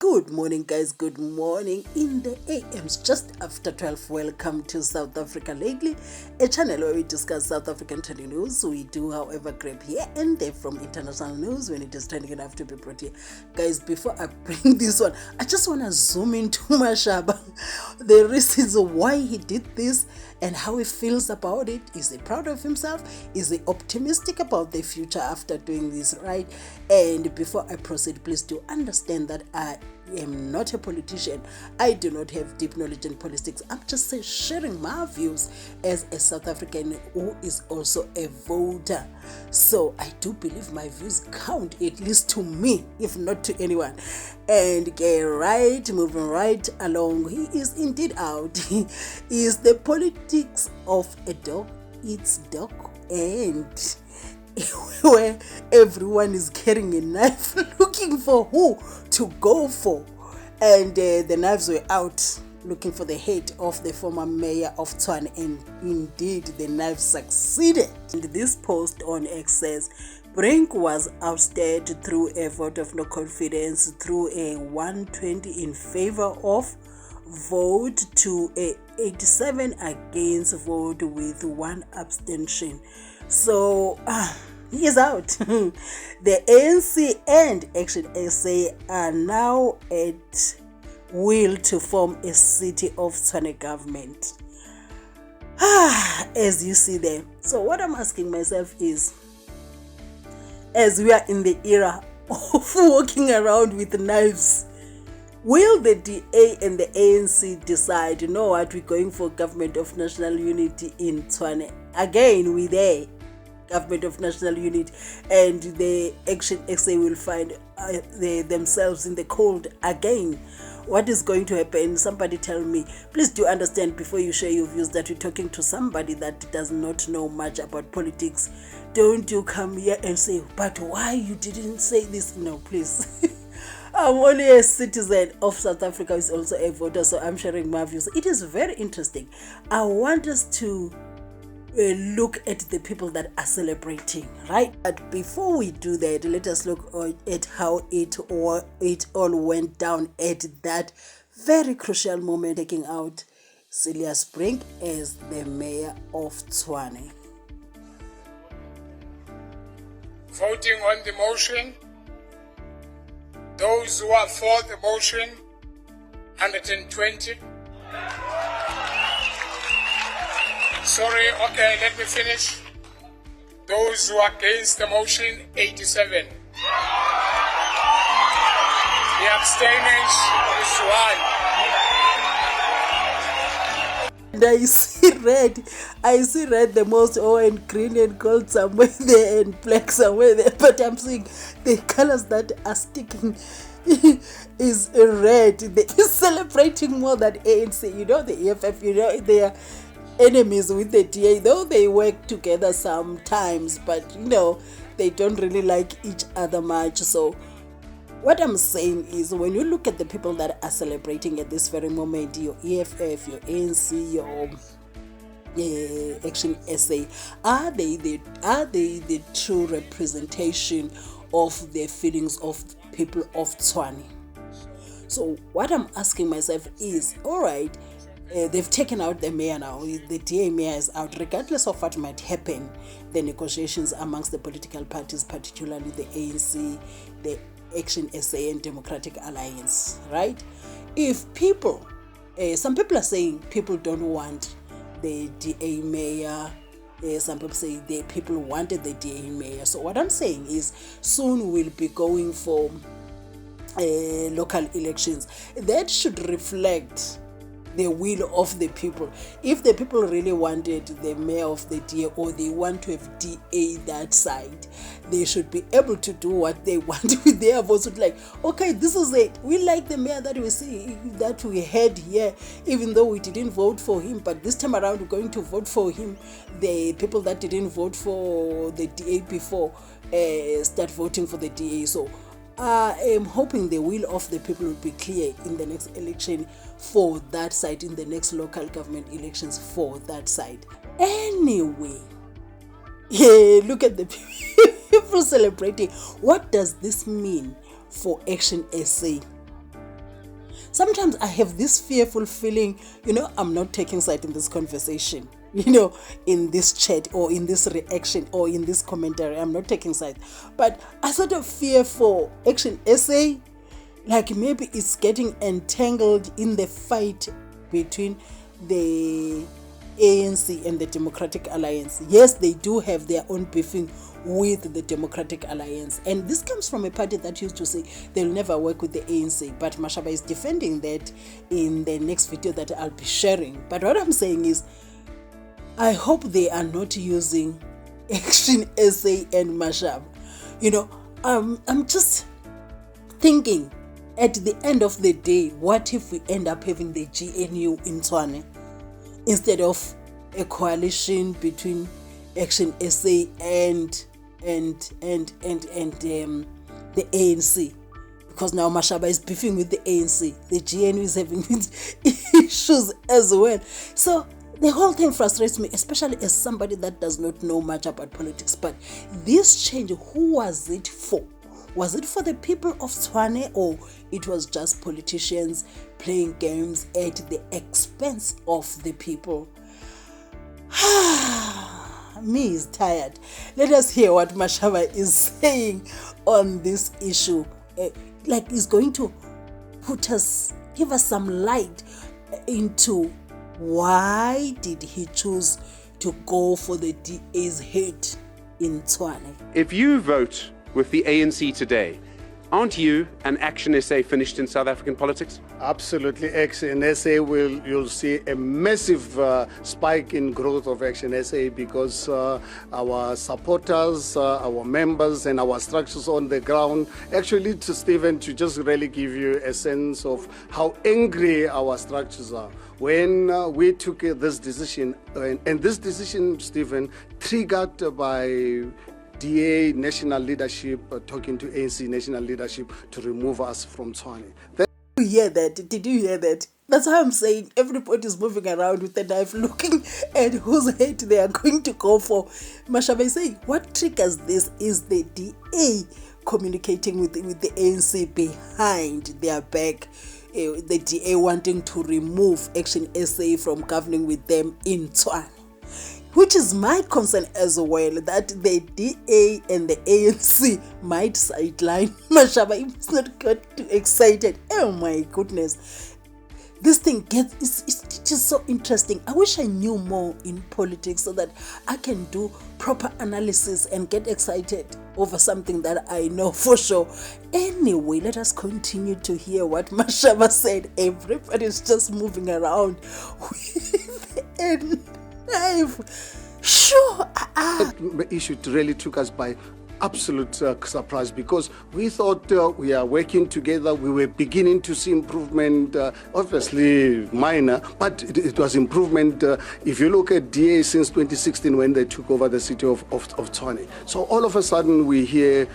Good morning, guys. Good morning in the AMs just after 12. Welcome to South Africa Lately, a channel where we discuss South African trending news. We do, however, grab here and there from international news when it is trending enough to be brought here. Guys, before I bring this one, I just want to zoom into Mashaba. The reasons why he did this and how he feels about it. Is he proud of himself? Is he optimistic about the future after doing this, right? And before I proceed, please do understand that I am not a politician. I do not have deep knowledge in politics. I'm just sharing my views as a South African who is also a voter. So I do believe my views count, at least to me, if not to anyone. And moving right along, he is indeed out. He is the politics of a dog eats dog, and where everyone is carrying a knife looking for who to go for, and the knives were out looking for the head of the former mayor of TSHWANE, and indeed the knife succeeded. And this post on X says Brink was ousted through a vote of no confidence through a 120 in favor of vote to a 87 against vote with one abstention. So he is out. The ANC and Action SA are now at will to form a city of TSHWANE government. As you see there. So what I'm asking myself is, as we are in the era of walking around with knives, will the DA and the ANC decide, you know what, we're going for government of national unity in TSHWANE? Again, we're there, government of national unity, and the Action SA will find themselves in the cold again. What is going to happen? Somebody tell me. Please do understand before you share your views that we're talking to somebody that does not know much about politics. Don't you come here and say, but why you didn't say this? No, please. I'm only a citizen of South Africa, is also a voter, so I'm sharing my views. It is very interesting. I want us to look at the people that are celebrating, right? But before we do that, let us look at how it all went down at that very crucial moment, taking out Cilliers Brink as the mayor of TSHWANE. Voting on the motion. Those who are for the motion, 120. Sorry, okay, let me finish. Those who are against the motion, 87. The abstentions is 1. And I see red the most, and green and gold somewhere there, and black somewhere there, but I'm seeing the colors that are sticking is red. They're celebrating more than ANC. You know, the EFF, you know, they are enemies with the DA, though they work together sometimes, but you know, they don't really like each other much. So what I'm saying is, when you look at the people that are celebrating at this very moment, your EFF, your ANC, your Action SA, are they the true representation of the feelings of people of TSHWANE? So what I'm asking myself is, all right, they've taken out the mayor now. The DA mayor is out. Regardless of what might happen, the negotiations amongst the political parties, particularly the ANC, the Action SA and Democratic Alliance, right? If people, some people are saying people don't want the DA mayor. Some people say the people wanted the DA mayor. So what I'm saying is, soon we'll be going for local elections. That should reflect the will of the people. If the people really wanted the mayor of the DA, or they want to have DA that side, they should be able to do what they want with their votes. Like, okay, this is it. We like the mayor that we see, that we had here, even though we didn't vote for him, but this time around we're going to vote for him. The people that didn't vote for the DA before start voting for the DA. So I am hoping the will of the people will be clear in the next election for that side, in the next local government elections for that side. Anyway, look at the people celebrating. What does this mean for Action SA? sometimes I have this fearful feeling, I'm not taking side in this conversation, in this chat or in this reaction or in this commentary. I'm not taking side. But I sort of fear for Action SA, like maybe it's getting entangled in the fight between the ANC and the Democratic Alliance. Yes, they do have their own beefing with the Democratic Alliance, and this comes from a party that used to say they'll never work with the ANC, but Mashaba is defending that in the next video that I'll be sharing. But what I'm saying is, I hope they are not using Action SA and Mashaba. I'm just thinking, at the end of the day, what if we end up having the GNU in Tshwane instead of a coalition between Action SA and the ANC? Because now Mashaba is beefing with the ANC, the GNU is having issues as well. So the whole thing frustrates me, especially as somebody that does not know much about politics. But this change, who was it for? Was it for the people of Tshwane, or it was just politicians playing games at the expense of the people? Me is tired. Let us hear what Mashaba is saying on this issue. Like he's going to give us some light into why did he choose to go for the DA's head in Tshwane. If you vote with the ANC today, aren't you and Action SA finished in South African politics? Absolutely. Action SA you'll see a massive spike in growth of Action SA because our supporters, our members and our structures on the ground, actually to Stephen, to just really give you a sense of how angry our structures are. When we took this decision, and this decision, Stephen, triggered by DA national leadership talking to ANC national leadership to remove us from Tshwane. Did you hear that? Did you hear that? That's how I'm saying everybody is moving around with a knife looking at whose head they are going to go for. Mashaba is saying what triggers this is the DA communicating with the ANC behind their back. The DA wanting to remove Action SA from governing with them in Tshwane. Which is my concern as well, that the DA and the ANC might sideline Mashaba. It's not got too excited. Oh my goodness. This thing it is so interesting. I wish I knew more in politics so that I can do proper analysis and get excited over something that I know for sure. Anyway, let us continue to hear what Mashaba said. Everybody's just moving around with the sure. That issue really took us by absolute surprise because we thought we are working together. We were beginning to see improvement, obviously minor, but it was improvement. If you look at DA since 2016 when they took over the city of Tshwane. So all of a sudden we hear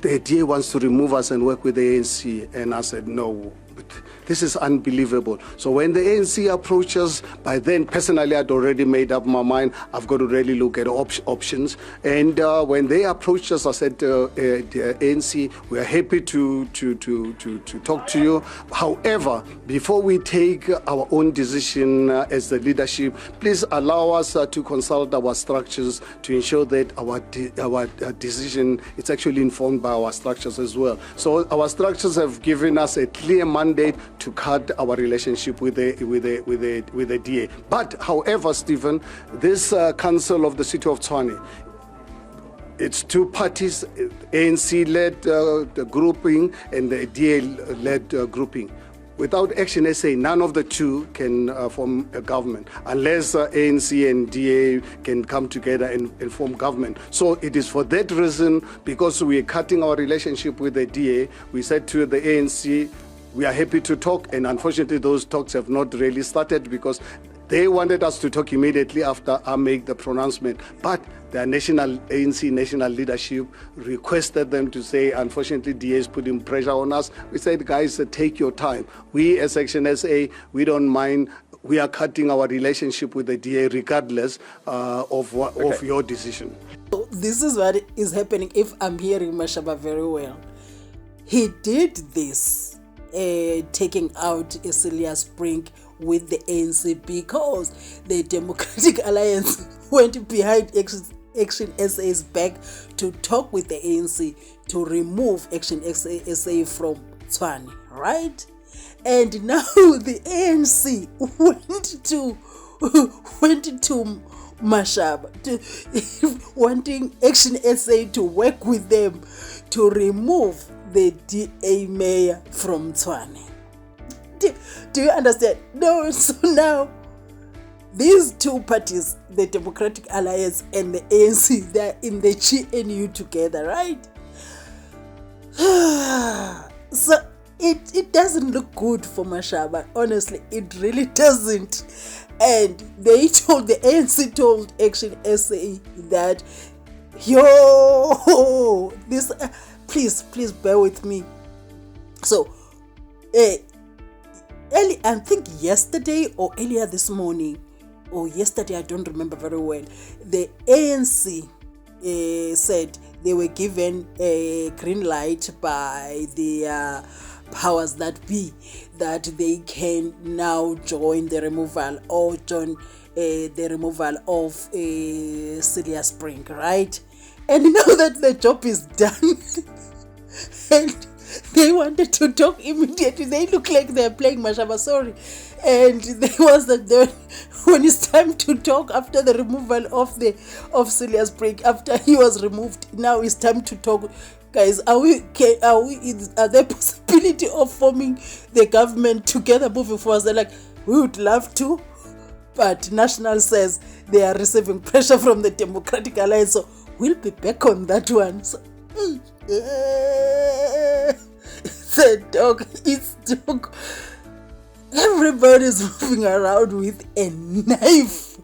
the DA wants to remove us and work with the ANC, and I said no. This is unbelievable. So when the ANC approached us, by then personally I'd already made up my mind. I've got to really look at options. And when they approached us, I said, ANC, we are happy to talk to you. However, before we take our own decision as the leadership, please allow us to consult our structures to ensure that our decision is actually informed by our structures as well. So our structures have given us a clear mandate to cut our relationship with the DA. But however, Stephen, this council of the city of Tshwane, it's two parties, ANC-led grouping and the DA-led grouping. Without Action SA, none of the two can form a government unless ANC and DA can come together and form government. So it is for that reason, because we are cutting our relationship with the DA, we said to the ANC, we are happy to talk, and unfortunately those talks have not really started because they wanted us to talk immediately after I make the pronouncement. But the ANC national leadership requested them to say, unfortunately, DA is putting pressure on us. We said, guys, take your time. We as Action SA, we don't mind. We are cutting our relationship with the DA regardless of your decision. So this is what is happening if I'm hearing Mashaba very well. He did this taking out Cilliers Brink with the ANC, because the Democratic Alliance went behind Action SA's back to talk with the ANC to remove Action SA from TSHWANE, right? And now the ANC went to Mashaba, wanting Action SA to work with them to remove the DA mayor from TSHWANE. Do you understand? No, so now these two parties, the Democratic Alliance and the ANC, they're in the GNU together, right? So it doesn't look good for Mashaba. Honestly, it really doesn't. And the ANC told Action SA that, this, please bear with me. So, I think yesterday or earlier this morning, or yesterday, I don't remember very well, the ANC said they were given a green light by the powers that be, that they can now join the removal of Cilliers Brink, right? And now that the job is done, and they wanted to talk immediately, they look like they're playing Mashaba, sorry. And there was when it's time to talk after the removal of Cilliers Brink, after he was removed, now it's time to talk. Guys, are there possibility of forming the government together moving forward? They're like, we would love to, but National says they are receiving pressure from the Democratic Alliance, so we'll be back on that one. So, it's dog. Everybody's moving around with a knife,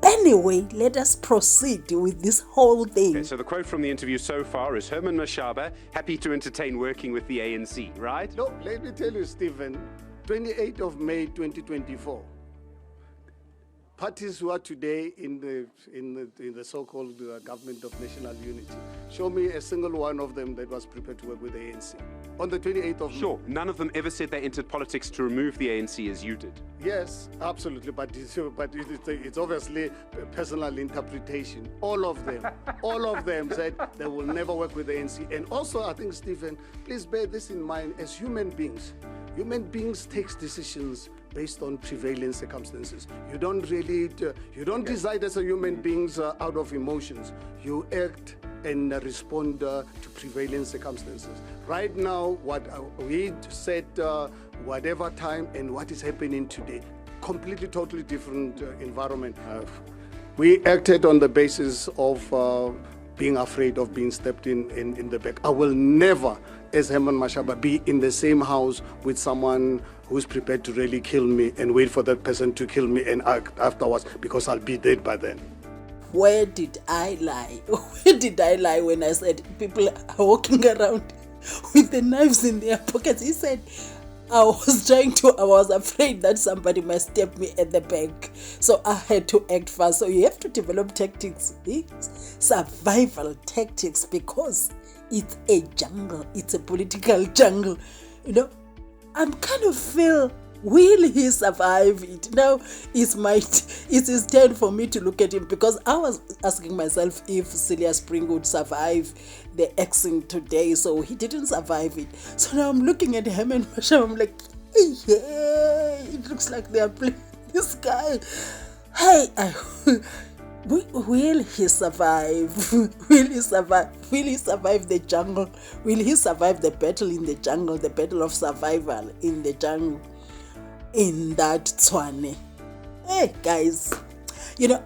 Anyway, let us proceed with this whole thing. Okay, so the quote from the interview so far is Herman Mashaba, happy to entertain working with the ANC, right? No, let me tell you, Stephen, 28th of May 2024, parties who are today in the so-called government of national unity, show me a single one of them that was prepared to work with the ANC. On the 28th of Sure, none of them ever said they entered politics to remove the ANC as you did. Yes, absolutely, but it's obviously personal interpretation. All of them said they will never work with the ANC. And also, I think, Stephen, please bear this in mind, as human beings take decisions based on prevailing circumstances. You don't decide as a human beings out of emotions. You act and respond to prevailing circumstances. Right now, what we said, whatever time and what is happening today, completely, totally different environment. We acted on the basis of being afraid of being stepped in the back. I will never, as Herman Mashaba, be in the same house with someone who's prepared to really kill me and wait for that person to kill me and act afterwards, because I'll be dead by then. Where did I lie? Where did I lie when I said people are walking around with the knives in their pockets? He said, I was afraid that somebody might stab me at the back. So I had to act fast. So you have to develop tactics, survival tactics, because it's a jungle. It's a political jungle. I'm kind of feel, will he survive it? Now it's his turn for me to look at him, because I was asking myself if Cilliers Brink would survive the axing today, so he didn't survive it. So now I'm looking at him and I'm like, yeah, it looks like they are playing this guy. Hey, will he survive? Will he survive? Will he survive the jungle? Will he survive the battle in the jungle, the battle of survival in the jungle, in that TSHWANE? Hey, guys,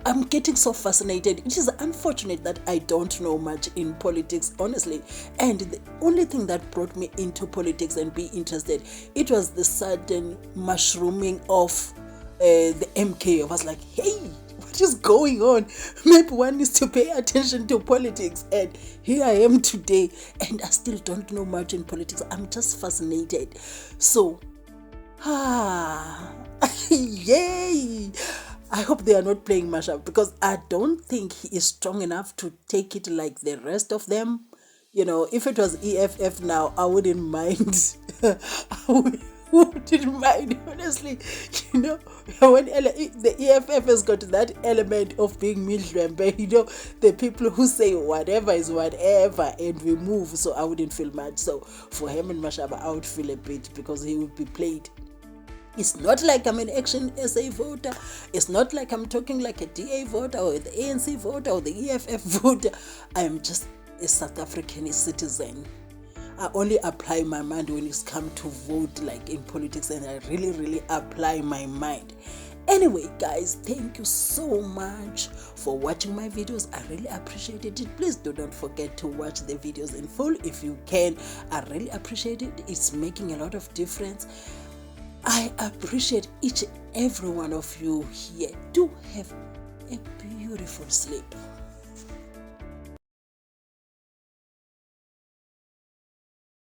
I'm getting so fascinated. It is unfortunate that I don't know much in politics, honestly. And the only thing that brought me into politics and be interested, it was the sudden mushrooming of the MK. I was like, hey, what is going on? Maybe one needs to pay attention to politics. And here I am today, and I still don't know much in politics. I'm just fascinated. So, yay! I hope they are not playing Mashaba, because I don't think he is strong enough to take it like the rest of them. You know, if it was EFF now, I wouldn't mind. Wouldn't mind, honestly. You know, when the EFF has got that element of being midlembe, you know, the people who say whatever is whatever and we move, so I wouldn't feel much. So for Herman Mashaba, I would feel a bit, because he would be played. It's not like I'm an Action SA voter. It's not like I'm talking like a DA voter or the ANC voter or the EFF voter. I am just a South African citizen. I only apply my mind when it's come to vote, like in politics, and I really apply my mind. Anyway, guys, thank you so much for watching my videos. I really appreciate it. Please do not forget to watch the videos in full if you can. I really appreciate it. It's making a lot of difference. I appreciate each and every one of you here. Do have a beautiful sleep.